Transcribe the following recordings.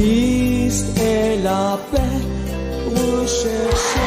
Christ est la paix, recherchez.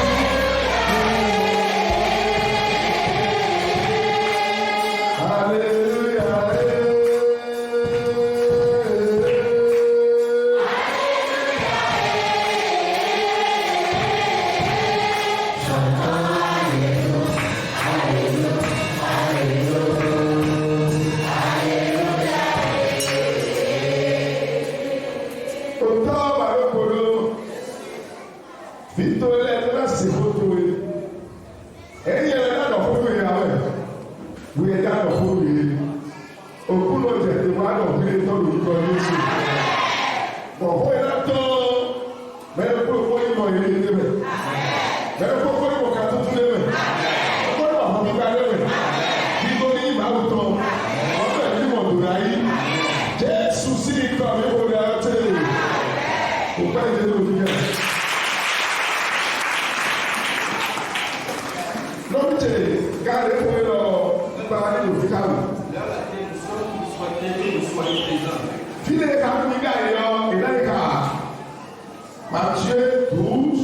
Matthieu 12,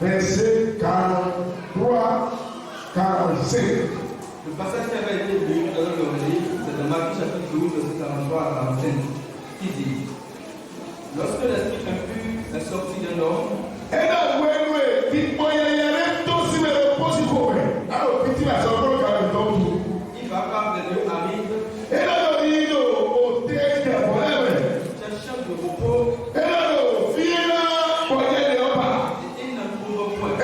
verset 43, 45. Le passage qui avait été lu dans le livre, c'est dans Matthieu chapitre 12, verset 43 à 45, qui dit: Lorsque l'esprit impur est sorti d'un homme, il va par les lieux arides, cherchant de repos, et il ne trouve point.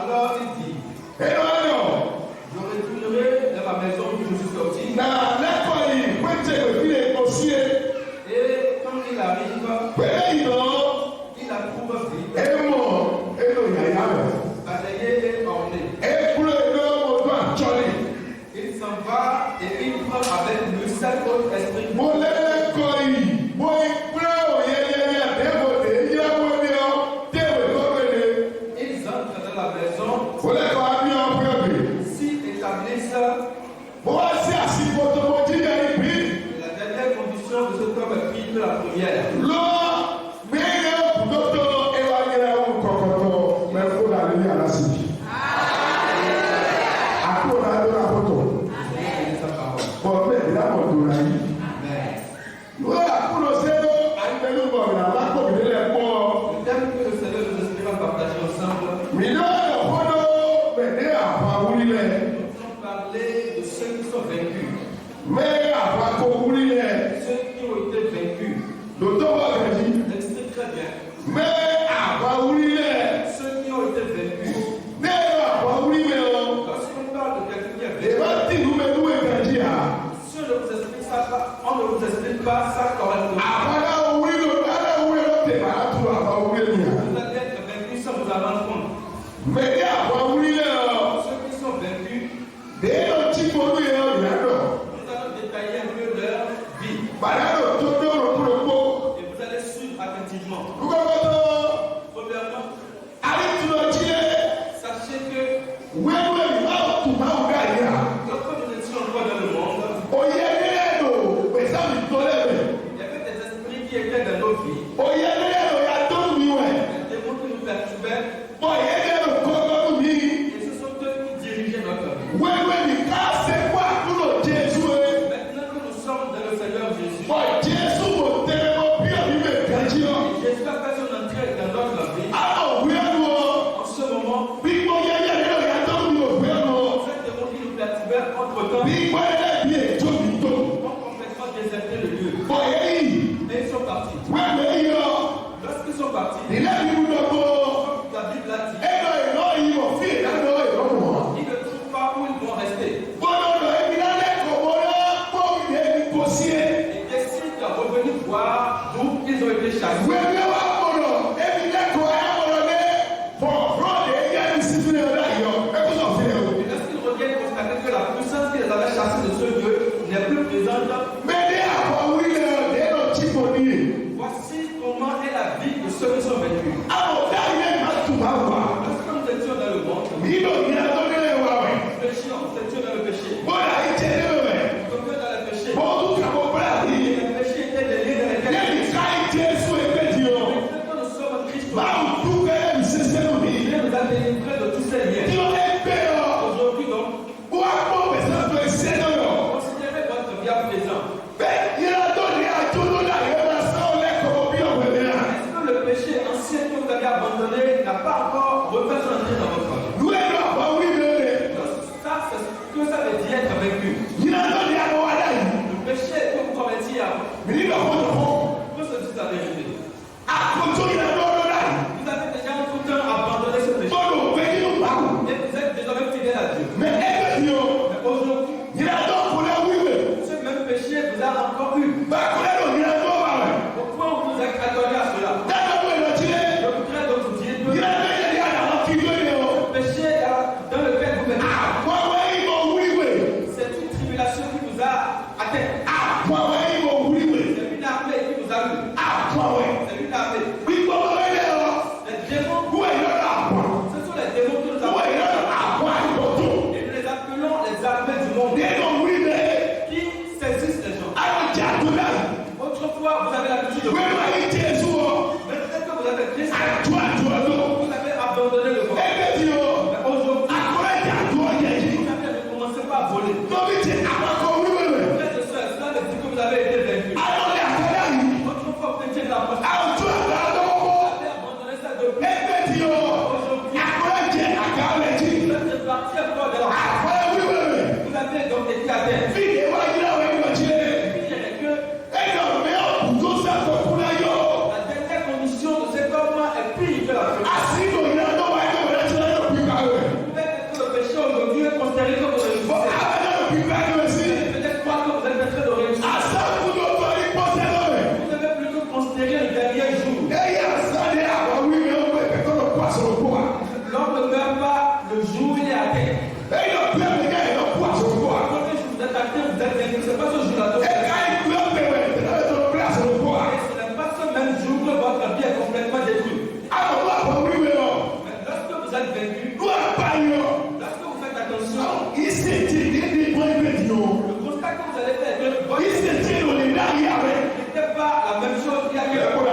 Alors il dit: Je retournerai dans ma maison où je suis sorti. Et quand il arrive, il la trouve vide, balayée et ornée. Il s'en va et il prend avec lui 7 autres esprits. Ils entrent dans la maison, s'y établissent. La dernière condition de ce homme est pire que la première. Le thème que le Seigneur nous inspire à partager ensemble, nous allons parler de ceux qui sont vaincus. Ceux qui ont été vaincus. L'extrait très bien. Ceux qui ont été vaincus. Lorsqu'on parle de quelqu'un qui est vaincu, si on ne vous explique pas ça correctement, vous allez être vaincu sans vous en rendre compte. Ceux qui sont vaincus, nous allons détailler un peu leur vie. Et vous allez suivre attentivement. Premièrement, sachez que lorsque nous étions encore dans le monde, il y avait des esprits qui étaient dans nos vies, des démons qui nous perturbaient, et ce sont eux qui dirigeaient notre vie. Maintenant que nous sommes dans le Seigneur Jésus, Jésus a fait son entrée dans notre vie. En ce moment, ces démons qui nous perturbaient entre-temps ont complètement déserté le lieu. Et ils sont partis. Lorsqu'ils sont partis, la Bible a dit, ils ne trouvent pas où ils vont rester. Ils décident de revenir voir d'où ils ont été chassés. Et lorsqu'ils reviennent constater que la puissance qui les avait chassés de ce lieu n'est plus présente, voici comment est la vie de ceux qui sont vaincus. Lorsque nous étions dans le monde, péchions, nous étions dans le péché. Nous étions dans le péché. Et le péché était des liens dans lesquels Mais il va prendre. Qu'on se dise la vérité. À contre il a l'ordre là. Vous avez déjà un tout temps abandonné ce péché. Bon, venez nous parler. Et vous êtes désormais fidèle à Dieu. Mais Mais aujourd'hui, il a donc pour la oui. ce même péché vous a encore eu. Bah, il a Au point où vous êtes accordé à cela. Je voudrais donc vous dire que le péché dans lequel vous êtes, c'est une tribulation qui vous a atteint. C'est une armée qui vous a eu. C'est une armée. Les démons, ce sont les démons que nous avons. Et nous les appelons les armées du monde qui saisissent les gens. Autrefois, vous avez l'habitude de voir. Mais peut-être que vous avez Christ, vous avez abandonné le corps. Mais aujourd'hui, vous ne commencez pas à voler. Frères et sœurs, cela veut dire que vous avez été vaincu. Autrefois, vous étiez de la poche. Vous avez abandonné ça depuis. Aujourd'hui, vous êtes parti encore de la poche. Vous avez donc été à terre. La dernière condition de cet homme est pire que la première. Peut-être que le péché aujourd'hui est considéré comme réussite. Peut-être pas que vous êtes en train de réussir. Vous devez plutôt considérer le dernier jour. L'homme ne meurt pas le jour où il est à terre. Aujourd'hui, si vous êtes à terre, vous êtes vaincu. Ce n'est pas ce jour-là. Ce n'est pas ce même jour que votre vie est complètement détruite. Mais lorsque vous êtes vaincu, lorsque vous faites attention, le constat que vous allez faire est que votre vie n'était pas la même chose qu'il y a quelque temps.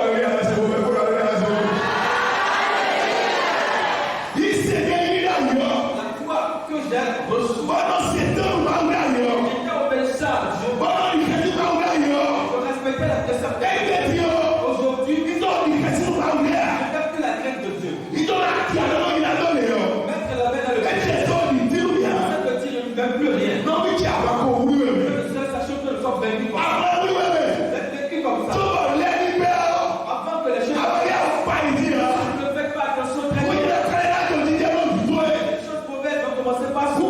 La foi que j'ai reçue, j'étais obéissant à Dieu. Je respectais la précepte. Aujourd'hui, je n'ai plus la crainte de Dieu. Mettre la main dans le péché, ça veut dire je ne fais plus rien. Sachant que nous sommes vaincus comme ça. Vous êtes vaincus comme ça. Avant que les choses ne faites pas attention très bien. Les choses mauvaises vont commencer par se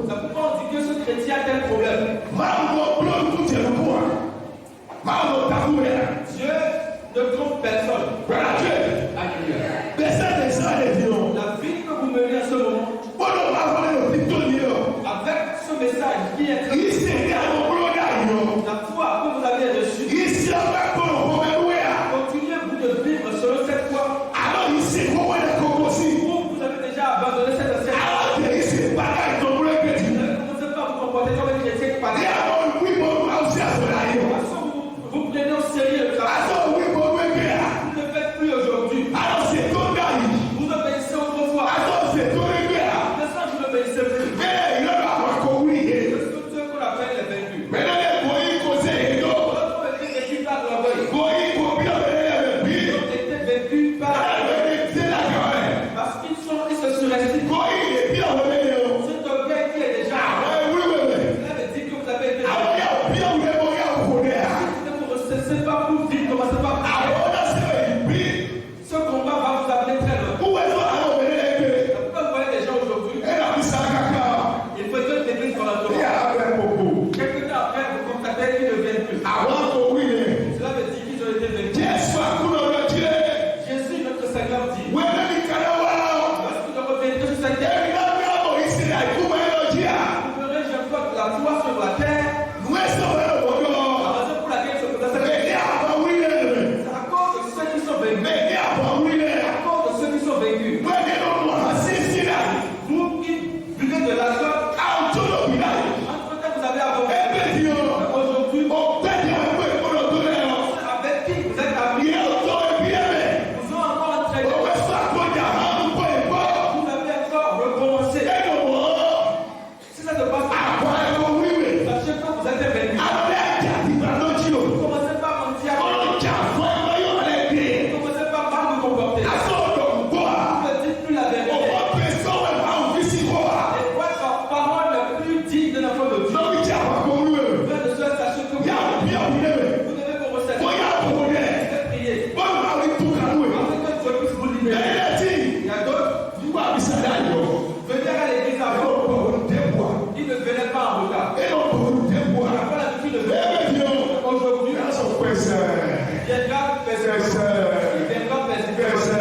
Ça peut pas dire que ce chrétien a tel problème. Dieu ne trompe personne. Alléluia. La vie que vous menez en ce moment, avec ce message qui est très la foi que vous avez reçue, continuez-vous de vivre selon cette foi. Vous avez déjà abandonné cette ancienne foi. Ne commencez pas à vous comporter comme un chrétien païen. Vous prenez au sérieux le travail. Vous ne faites plus viendra persécution. Il viendra persécution.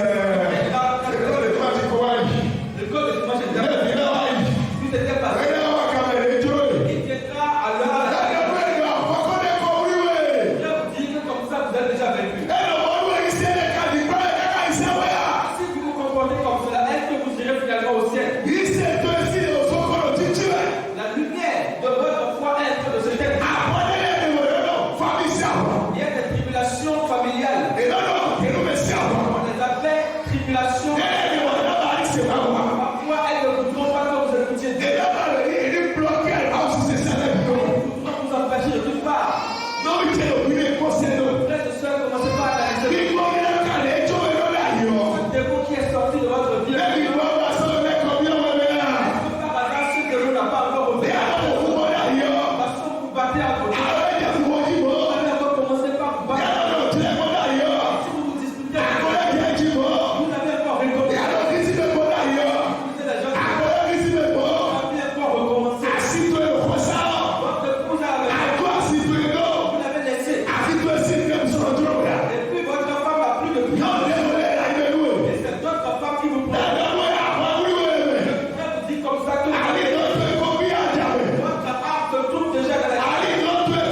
Le code de dimanche est derrière. Tout était passé. Il viendra à l'heure à laquelle. Je vous dis que comme ça, vous êtes déjà vaincu. Si vous vous comportez comme cela, est-ce que vous irez finalement au ciel? La lumière de votre foi est en train de se jeter. Il y a des tribulations familiales. On les appelle tribulations. Parfois, elles ne vous trompent pas quand vous écoutiez Dieu. Elles vont vous empêcher de toute part. Frères et sœurs, commencez pas à analyser. Ce démon qui est sorti de votre vie. Est-ce que par hasard, ce démon n'a pas encore ouvert? Parce que vous battez à côté. Vous allez encore commencer par vous battre. Si vous vous disputez, vous n'avez pas recommencé. Vous êtes des gens qui n'avez pas recommencé. Votre épouse a raison. Vous l'avez laissé. Et puis votre femme a plus de vie. Et c'est d'autres femmes qui vous prennent. Je vous dis comme ça que votre âme se trouve déjà dans la vie.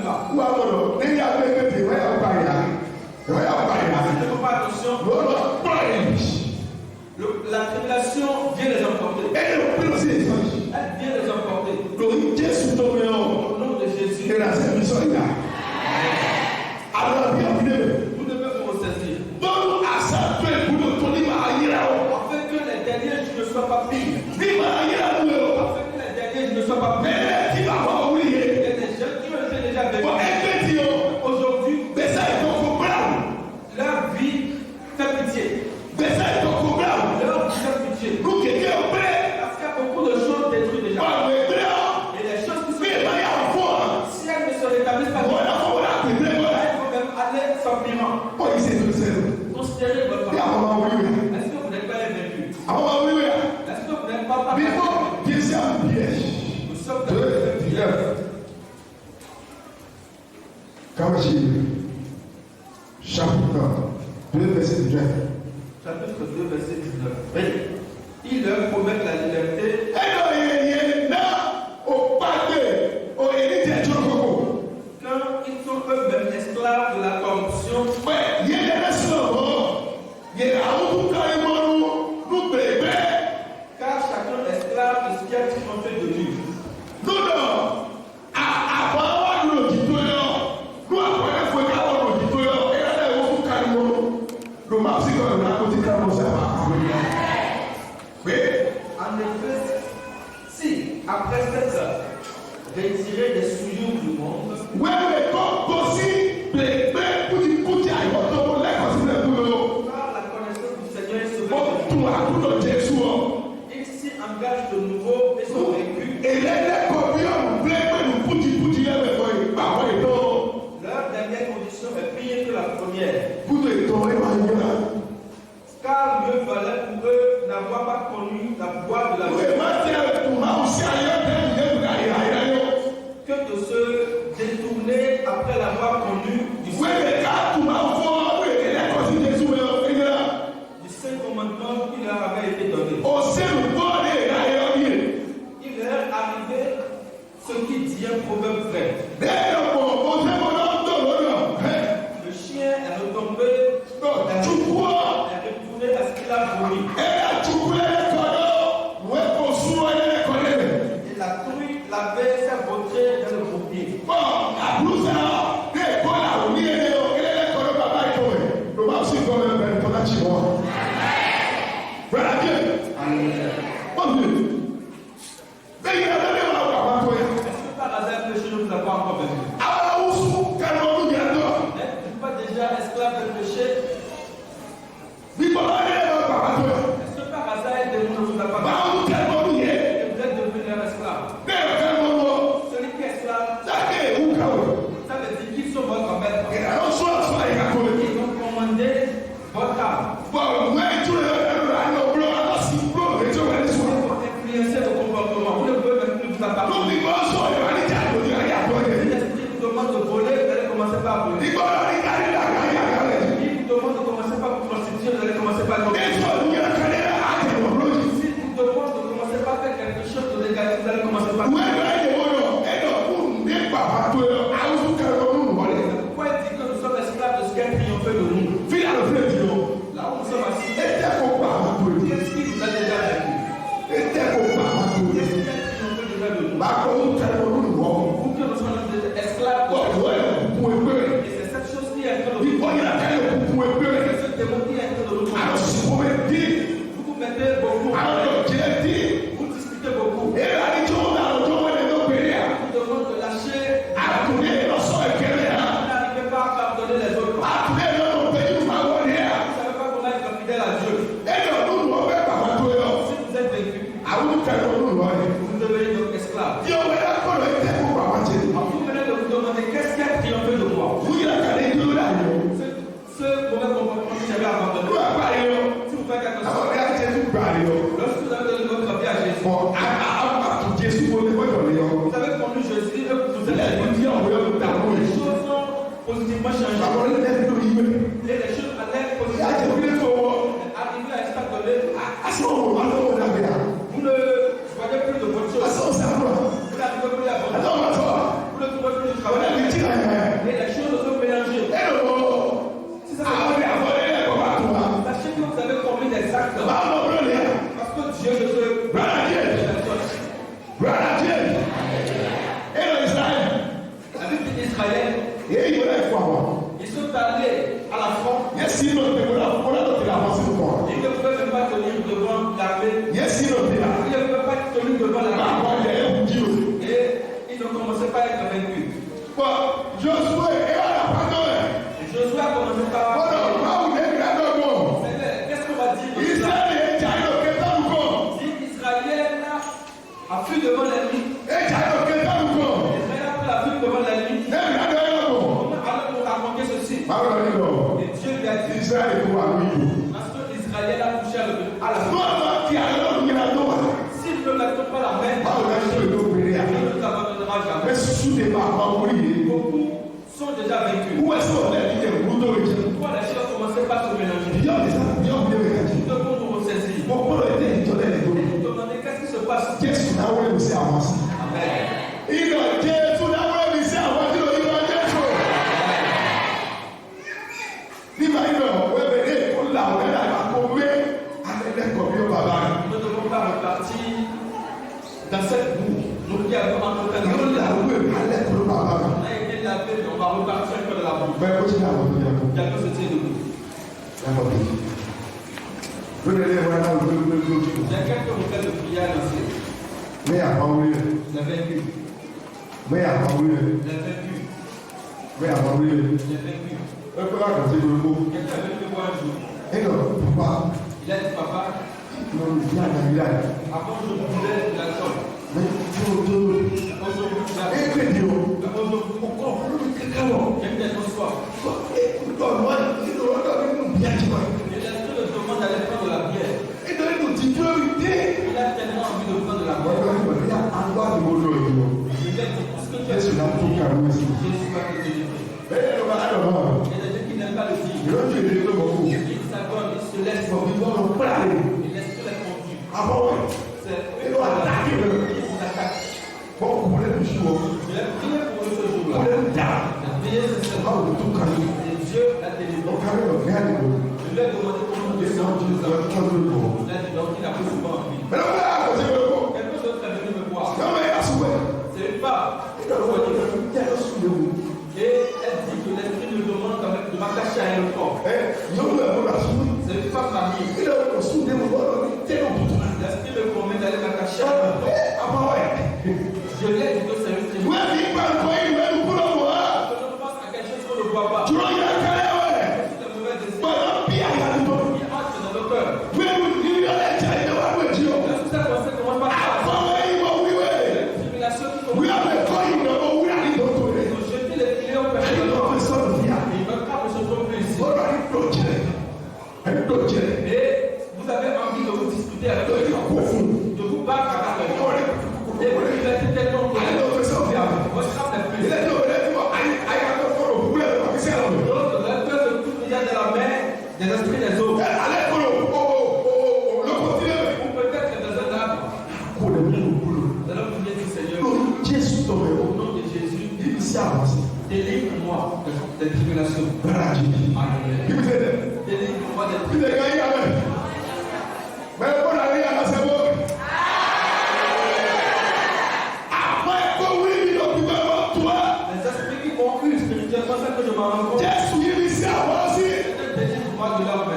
pas. Ou alors, il y a des gens qui ont pas Si tu ne fais pas attention, la tribulation vient les emporter. Elle vient les emporter. Au nom de Jésus, vous devez vous ressaisir. Afin que les derniers jours ne soient pas pires. Afin que les derniers jours ne soient pas pires. Il y a des jeunes qui ont été déjà vécus. Aujourd'hui, leur vie fait pitié. Leur vie fait pitié. Parce qu'il y a beaucoup de choses détruites déjà. Et les choses qui sont détruites, si elles ne se rétablissent pas, elles vont même aller sans piment. Considérez votre vie. Est-ce que vous n'êtes pas invaincu? Est-ce que vous n'êtes pas parti? Nous sommes dans le piège. Chapitre 2, verset 19. Chapitre 2, verset 19. Oui. Il leur promet la liberté. Quand ils sont eux-mêmes esclaves de la corruption, car chacun est esclave de ce qu'il a fait de lui. En effet, si après cette heure, retirer des souillures du monde, car la connaissance du Seigneur est sauvée, ils s'y engagent de nouveau et sont vaincus. Leur dernière condition est pire que la première. Car mieux valait pour eux n'avoir pas connu la voie de la vie que de se détourner après l'avoir connu du saint commandement qui leur avait été donné. Il leur arrivait ce qui dit un proverbe vrai. Le chien est retombé, est retourné à ce qu'il a vomi. Et la truie l'avait s'est vautrée dans le bourbier. Est-ce que par hasard le péché ne vous a pas encore vaincu? N'êtes-vous pas déjà esclave du péché? Est-ce que par hasard le démon ne vous a pas vaincu? Et vous êtes devenu un esclave. Celui qui est esclave, ça veut dire qu'ils sont votre maître. Ils ont commandé votre âme. Influencer vos comportements. Vous ne pouvez même plus vous appartenir. Si l'esprit vous demande de voler, vous allez commencer par voler. Il vous demande de commencer par vous prostituer, vous allez commencer par voler. Si vous demande de commencer par faire quelque chose de négatif, vous allez commencer par voler. Pourquoi il dit que nous sommes esclaves de ce qui a triomphé de nous? Là où nous sommes assis, qu'est-ce qui nous a déjà vaincu? Qu'est-ce qui a triomphé déjà de nous? Vous que nous sommes esclaves, et c'est cette chose qui est en train de nous. C'est ce démon qui est en train de nous. Vous vous mettez beaucoup. Vous discutez beaucoup. Vous demandez de lâcher. Vous n'arrivez pas à pardonner les autres. Vous ne savez pas comment être fidèle à Dieu. Si vous êtes vaincu, vous devenez donc esclave. Vous venez de vous demander qu'est-ce qui a triomphé de moi. Ce mauvais comportement que j'avais abandonné. Si vous faites quelque chose, lorsque vous avez donné votre vie à Jésus, vous avez connu Jésus et vous allez les choses ont positivement changé. Et les choses allaient positivement. Arrivé à un stade donné, vous ne voyez plus de bonnes choses. Vous n'arrivez plus à bonne chose. Vous ne trouvez plus de travail. Israël. Et il y a une fois. Ils sont allés à la front. Yes, il ne peut pas avancer le corps. Ils ne pouvaient même pas tenir devant l'armée. Yes, il ne peut pas. Ils ne pouvaient pas tenir devant l'armée. Et ils ne commençaient pas à être vaincus. Josué a commencé par... Qu'est-ce qu'on va dire? Si Israël a fui devant l'ennemi, Israël a pris la fuite devant l'ennemi, alors pour raconter ceci, et Dieu lui a dit, parce que Israël a touché à la fuite, s'il ne met pas la main, Dieu ne nous abandonnera jamais. Beaucoup sont déjà vaincus. Pourquoi les choses commençaient par se mélanger? Nous devons nous ressaisir. Et nous demander qu'est-ce qui se passe. Amen. Nous ne devons pas repartir dans cette boue. Nous qui avons entrepris on a été lavé, mais on va repartir un peu de la boue. Quelqu'un se tient debout. Il y a quelques requêtes de prière ici. Il a vaincu. Il a vaincu. Il a vaincu. Quelqu'un est venu me voir un jour. Il a dit, papa, avant je voulais la chambre. Délivre-moi des tribulations. Délivre-moi des tribulations. Les esprits qui m'ont eu spirituellement, c'est que je m'en rends compte. Délivre-moi de leur main.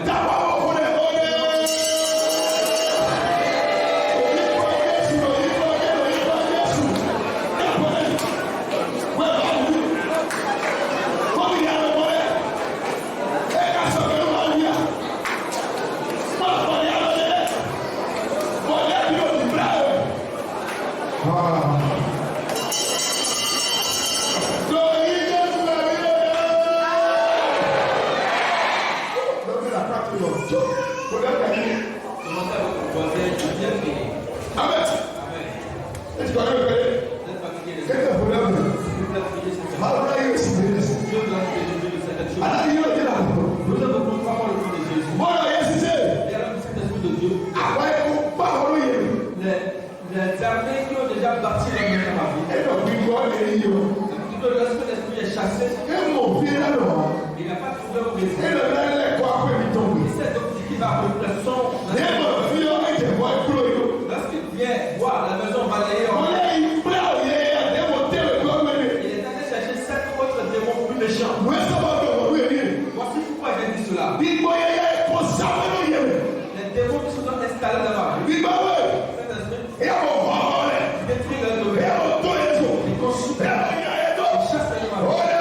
Les armées qui ont déjà bâti la maison à vie. L'esprit est chassé. Il n'a pas trouvé au réseau. Il sait donc qu'il va reprendre son. Lorsqu'il vient voir la maison balayée, il est allé chercher 7 autres méchant. Wọ́n sábà bẹ̀ wọ́n wíwẹ̀ ní. Voici pourquoi j'ai dit cela. Gbígbọ́ yẹyẹ kò sábà ló yẹ wẹ̀. Les démons qui sont installés là-bas. Gbígbọ́ wẹ̀. Cet esprit Ẹ yà wọ̀ fọ́ ọmọ rẹ̀. détruit leur Ẹ yà domaine. wọ̀ tó yẹ tó. Il consume. Ẹ yà wọ̀ yà yẹ tó. Il chasse les démons. Ọ̀rẹ́.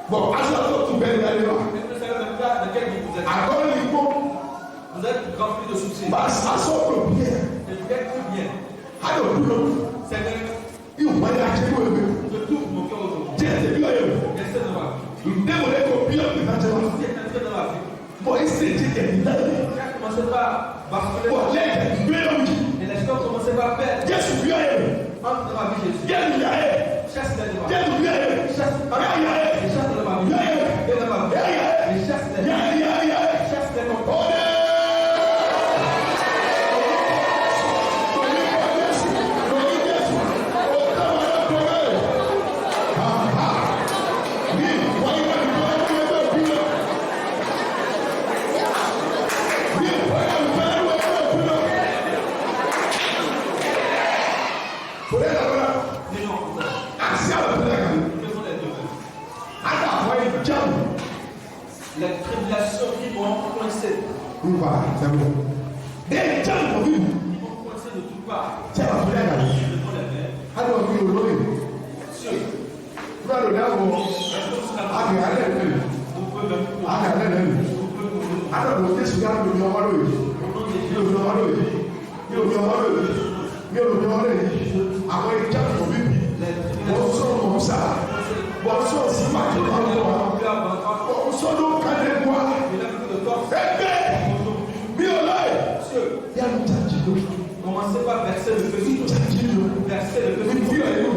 Bon, alors, tu peux aller là. Dans quel vie vous êtes? Alors, il faut. Vous êtes rempli de soucis. Bah, ça sort bien. Et vous êtes tout bien. Alors, Seigneur, il faut aller à Dieu. je t'ouvre mon cœur aujourd'hui. Dieu te dit, Laissez de ma vie. il démolait au pire de la Vous êtes entré dans ma vie. Bon, il s'est dit qu'il y a Quand commencez par basculer, bon, l'aide, il veut l'homme. et les choses commencez par perdre. Dieu se vient. Entre dans ma vie, Jésus. Dieu lui a aidé. Chasse les démons. Dieu lui a aidé. Chasse Il y a les chasse de ma vie. Et de ma vie. Les chasse les chasse les compagnies. Les tribulations qui vont coincer. C'est bon. Des gens pour vivre. Ils vont coincer de toutes parts. C'est la première année. Devant les mains. Alors, oui, on l'a Sur. Tu vas le dire, bon. Ah, mais allez, allez. Vous pouvez même vous Ah, allez, allez. pouvez vous Alors, on est sur la première année. au nom de Dieu. Àwọn ìjà kò bí bi, wọ́n sọ wọn sá, wọ́n sọ sí màtí wọn lọ wa, wọ́n sọ ló kálẹ̀ wá, ẹgbẹ́ mi ò láyé, yà ló jáde lọ, Commencez par verser le feu. jáde lọ, Verser le feu. mi fi ẹ̀yọ́,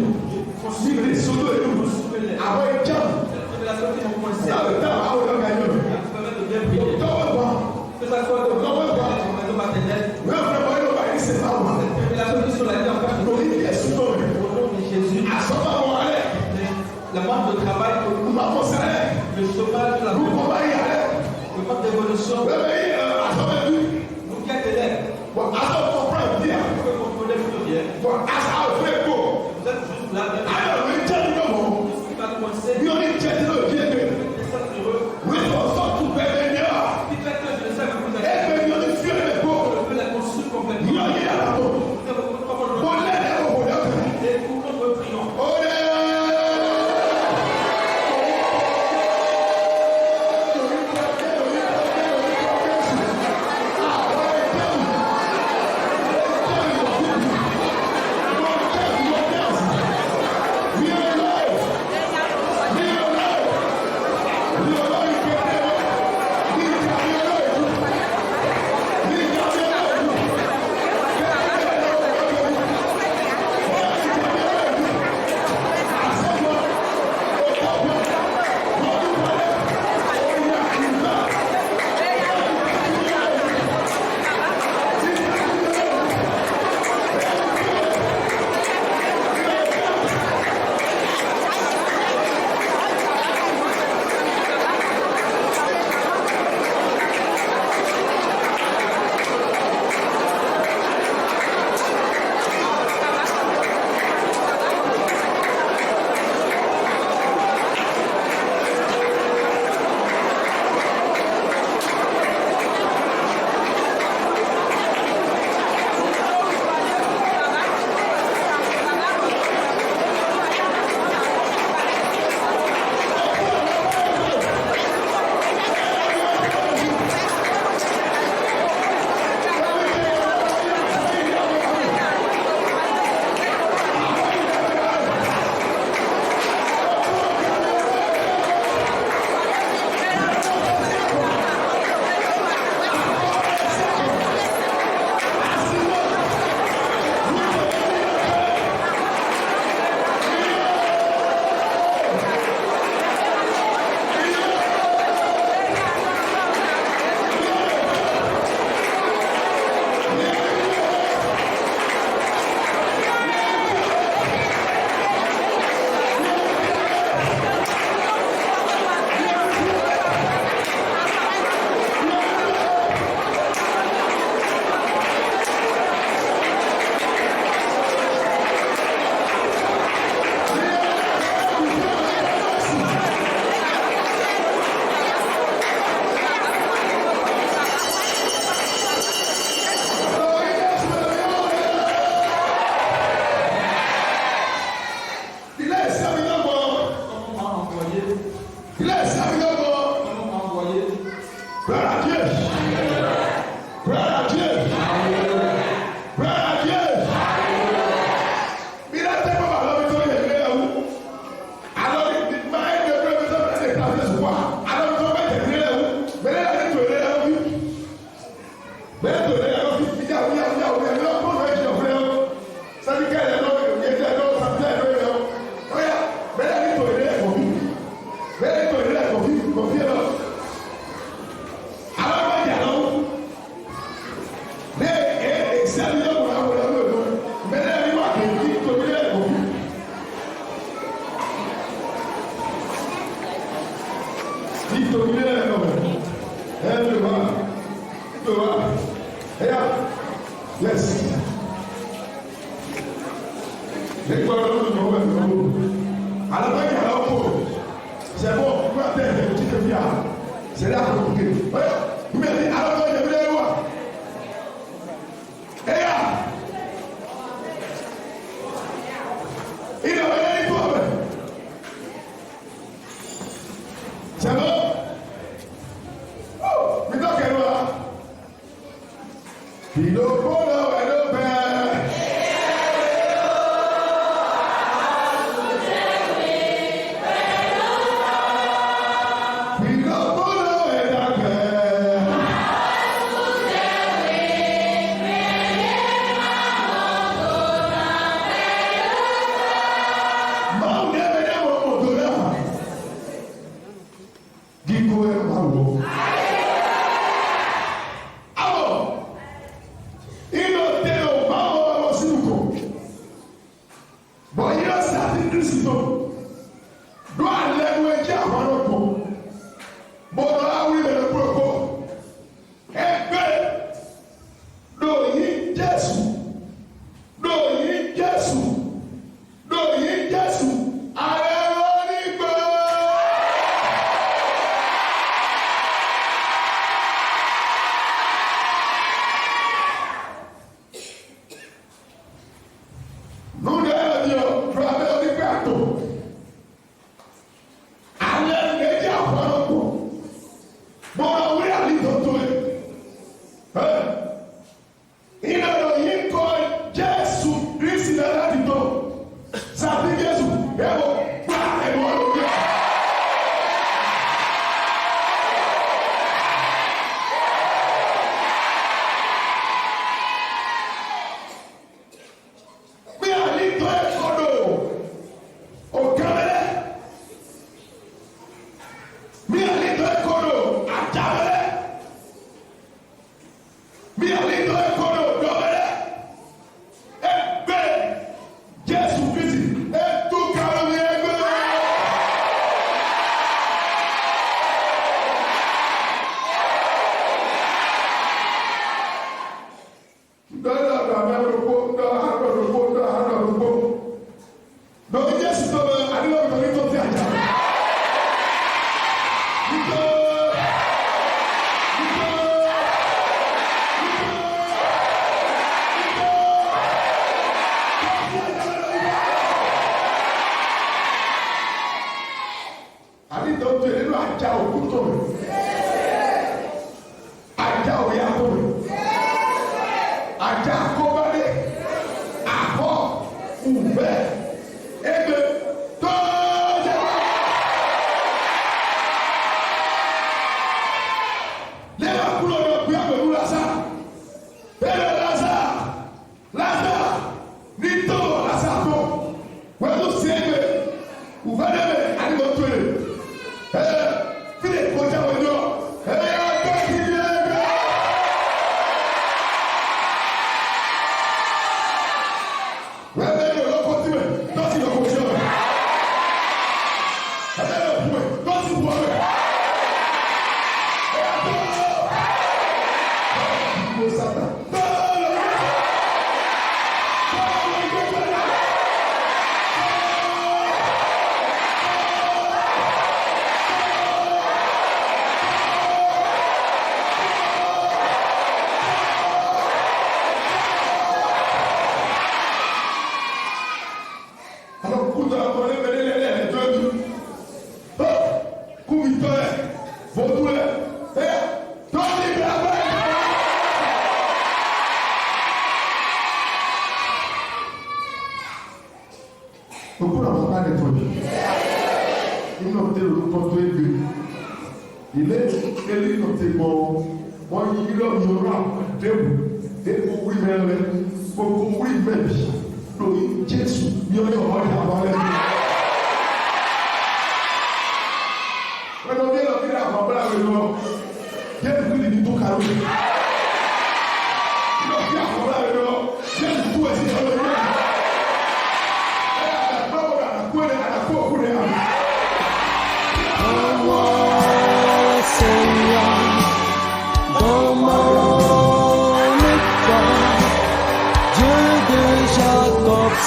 mi lè sọ́dọ̀ ẹ̀yọ́, àwọn ìjà, Les tribulations qui vont coincer. yà ló dá àwọn ọ̀gá yọ, Ça permet de bien prier. tọ́wọ́ bá, Que ça soit de maison maternelle. wọ́n fẹ́ wọ́n yóò bá yín sè máa wà, Les tribulations qui sont là dedans. lórí ẹ̀sùn náà rẹ̀, Au nom de Jésus. àsọ́fà wọn alẹ́, Le manque de travail, màá fọ́ sẹ́lẹ̀, le chômage, la lùkọ́ bá yà lẹ̀, le manque d'évolution. wọ́n bẹ yí àsọ́fà bí, Vous qui êtes élèves, wọ́n àsọ́fà fún ẹ̀ bí i. vous pouvez contrôler plus bien. Bon, asa òfin kò. Vous êtes juste là. Ayọ̀ mi jẹ́ nínú mọ̀. Ce qui va coincer. Mi ò ní jẹ́ nínú òbí ẹgbẹ́. C'est ça sur eux. Wí sọ sọ́tù bẹ́ẹ̀ ní à. Qui fait que je ne sais pas vous êtes. Ẹgbẹ́ mi ò ní fi ẹgbẹ́ kó. Je peux les construire Mi complètement. ò ní yàrá tó. Mo lé ẹ̀rọ wò lọ́kàn. Et pour notre triomphe. Ó lé. Les quoi de nous, alors, il y a un pot. C'est bon, vous pouvez faire des petites bières. C'est là que vous pouvez. Vous mettez alors, il y a des lois. Et là, il a rien dit pour. C'est bon? Oh, mais dans quelle loi? Il nous faut le père.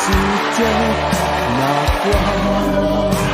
soutient ma foi.